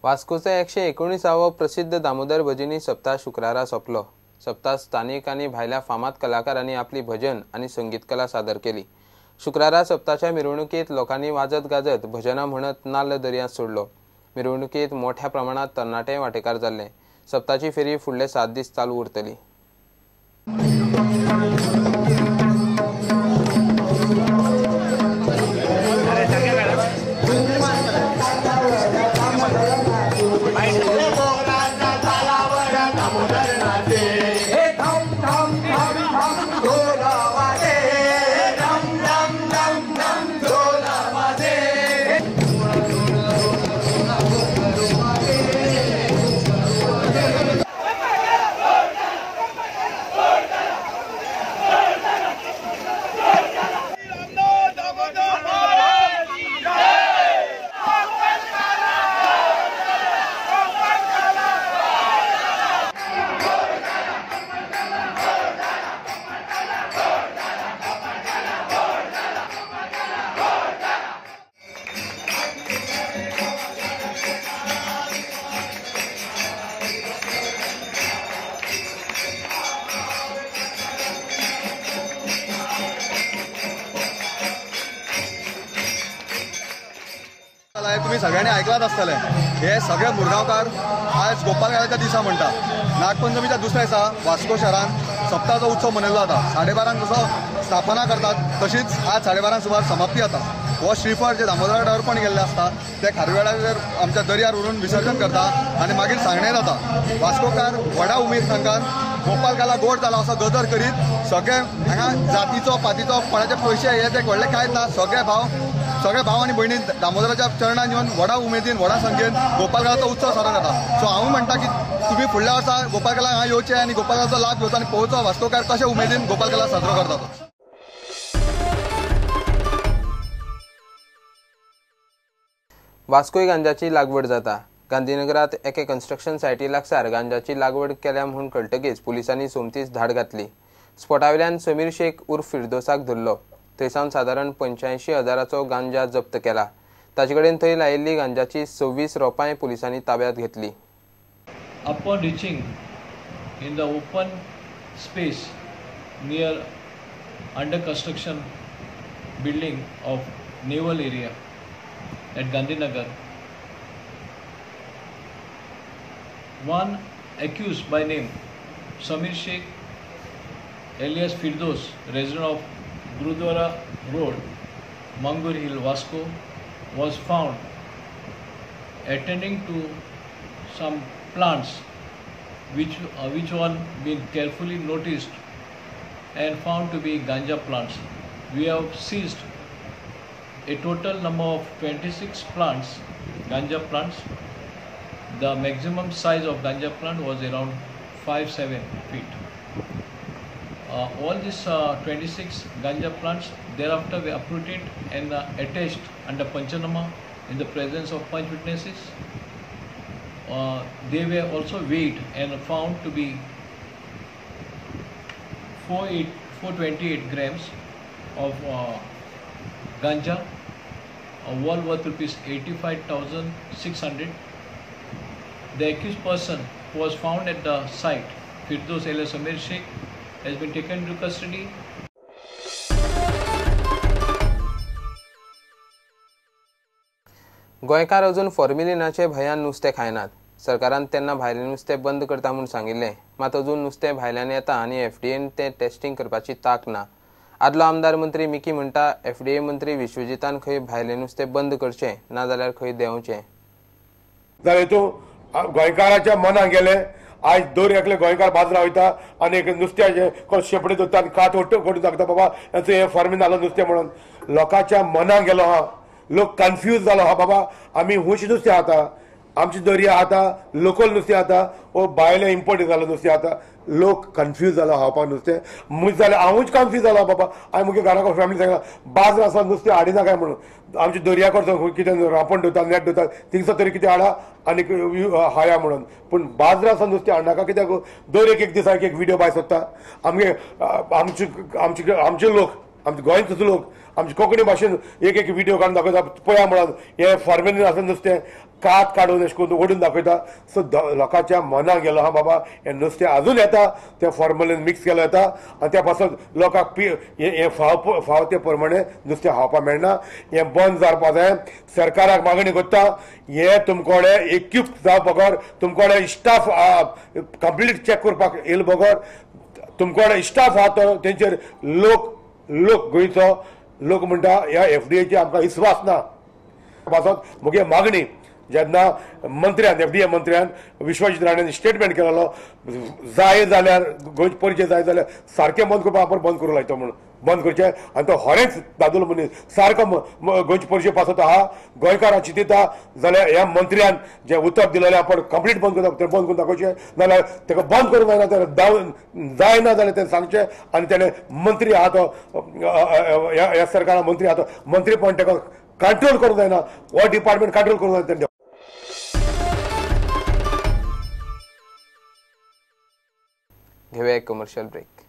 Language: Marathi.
वास्कोचे 119व प्रसिद्ध दामोदर भजनी सप्ताह शुक्रारा सोंपलो। सप्ताह स्थानिक आणि भायल्या फामाद कलाकारांनी आपली भजन आणि संगीत कला सादर केली। शुक्रारा सप्ताहाच्या मिरवणुकीत लोकांनी वाजत गाजत भजनां म्हणत नाल्ल दर्यांत सोडलो। मिरवणुकीत मोठ्या प्रमाणात तरणाटे वांटेकार जाल्ले। सप्ताहाची फेरी फुडले 7 दीस चालू उरतली। तुम्ही सगळ्यांनी ऐकलात आसतले हे सगळे मुरगांवकार आज गोपालकाळाच्या दिसा म्हणटा। नागपंचमीच्या दुसऱ्या दिसा वास्को शहरान सप्ताहाचो उत्सव मनयलो जाता। 12:30 जसो स्थापना करतात तशीच आज 12:30 सुमार समाप्ती जाता। हो श्रीफळ जे दामोदराक अर्पण केल्ले आसता ते खारवेळाचेर आमच्या दर्यार व्हरून विसर्जन करता आणि मागीर सांगणे जाता। वास्कोकार व्हडा उमेद संघान गोपालकाला गोड जाला असो गदर करीत सगळे हांगा जातीचो पातीचो कोणाचे पयशे हे ते व्हडले कांयच ना। सगळे भाव आणि भयणी दामोदराच्या चरणान येवन व्हडा उमेदीन व्हडा संख्येन गोपालकालाचो उत्सव सादर जाता। सो हांव म्हणटा की तुम्ही फुडल्या वर्सा गोपालकाला हांगा येवचे आणि गोपालकालाचो लाभ घेवचो आणि पळोवचो वास्कोकार कशे उमेदीन गोपालकाला साजरो करतात। वास्कोय गांजाची लागवड जाता। गांधीनगरात एके कन्स्ट्रक्शन सायटी लागसार गांजाची लागवड केल्या म्हणून कळटकीच पुलिसांनी सोमतीस धाड घातली। स्पॉटावेल्यान समीर शेख उर्फ फिरदोसाक धरलो। थंयसावन सादारण 85,000चो गांजा जप्त केला। ताचे कडेन थंय लायिल्ली गांजाची 26 रोपांय पुलिसांनी ताब्यात घेतली। Upon reaching in the open space near under construction building of naval area at Gandhinagar, one accused by name Samir Sheikh alias Firdos, resident of Gurudwara Road, Mangur Hill, Vasco, was found attending to some plants which one been carefully noticed and found to be ganja plants. We have seized a total number of 26 plants, ganja plants. The maximum size of ganja plant was around 5-7 feet. All these 26 ganja plants thereafter were uprooted and attached under Panchanama in the presence of 5 witnesses. They were also weighed and found to be 428 grams of ganja, all worth rupees 85,600. The accused person who was found at the site, Firdos alias Samir Sheikh, has been taken into custody. गोंयकार अजून फॉर्मिलिनाचे भयान नुस्तें खायनात। सरकारान तेन्ना भायलें नुस्तें बंद करता म्हूण सांगिल्लें, मात अजून नुस्तें भायल्यान येता आनी एफडीएन तें टेस्टिंग करपाची तांक ना। आदलो आमदार मंत्री मिकी म्हणटा एफडीए मंत्री विश्वजितान खंय भायलें नुस्तें बंद करचें ना जाल्यार खंय देंवचें। जाल्यार तूं गोंयकाराच्या मनाक गेलें आज दर एकले गोंयकार बाजरा वयता आनी एक नुस्त्याचे कोण शेपडी धरता आनी कात करून दाखता बाबा हेचो हे फॉर्मीन जालो नुस्तें म्हणून लोकांच्या मनाक गेलो हा। लोक कन्फ्यूज जालो हा बाबा आमी हुंच नुस्तें खाता आमची दर्या आता लोकल नुस्तें आता वो भायले इम्पोर्ट जालो नुस्तें आता लोक कन्फ्यूज जालो खावपाक नुस्तें मुज जाल्यार हांवूच कन्फ्यूज जालो बाबा हांवें मुगे घरा फॅमिली सांगला बाजार आसा नुस्तें हाडिना काय म्हणून आमची दर्या कडचो कितें रांपण दवरता नेट दवरता थिंगसर तरी कितें हाडा आनी हाया म्हणून पूण बाजार आसा नुस्तें हाडनाका कित्याक दर एक दिसा एक व्हिडिओ भायर सोदता आमचे लोक आमचे गोंयचो लोक आमचे कोंकणी भाशेन एक एक व्हिडिओ काडून दाखयता पळया म्हणून हे फॉर्मेलीन आसा नुस्तें कात काडून अशें करून ओडून दाखयता. सो लोकांच्या मनाक गेलो हा बाबा हें नुस्तें आजून येता तें फॉर्मेलीन मिक्स केलें येता आनी त्या पासून लोकांक हें फाव ते प्रमाणे नुस्तें खावपाक मेळना. हें बंद जावपा जाय. सरकाराक मागणी करता हे तुमकोडे इक्विप जावप बगर तुमकोडे स्टाफ कंप्लीट चॅक करपाक येयलो बगर तुमकोडे स्टाफ आहा तो तेंचेर लोक गोंयचो लोक म्हणटा ह्या FDAची आमकां विस्वास ना. पासत मुगे मागणी जेन्ना मंत्र्यान FDA मंत्र्यान विश्वजीत राणेन स्टेटमेंट केलेलो जाय जाल्यार गोंयचे परिचय जाय जाल्यार सारकें बंद करपाक आपण बंद करूं लायता म्हणून बंद करचें आनी तो खरेंच दादलो मनीस सारको गोंयचे परिचय पासत आहा गोंयकारां चिंतिता जाल्यार ह्या मंत्र्यान जें उतर दिलेलें आपण कंप्लीट बंद करता तें बंद करून दाखोवचें नाल्यार ताका बंद करूंक जायना तर जायना जाल्यार तें सांगचें आनी तेणें मंत्री आहा तो ह्या सरकारान मंत्री आहा तो मंत्रीपण ताका कंट्रोल करूंक जायना हो डिपार्टमेंट कंट्रोल करूंक जायना तेणें. घेऊया एक कमर्शियल ब्रेक.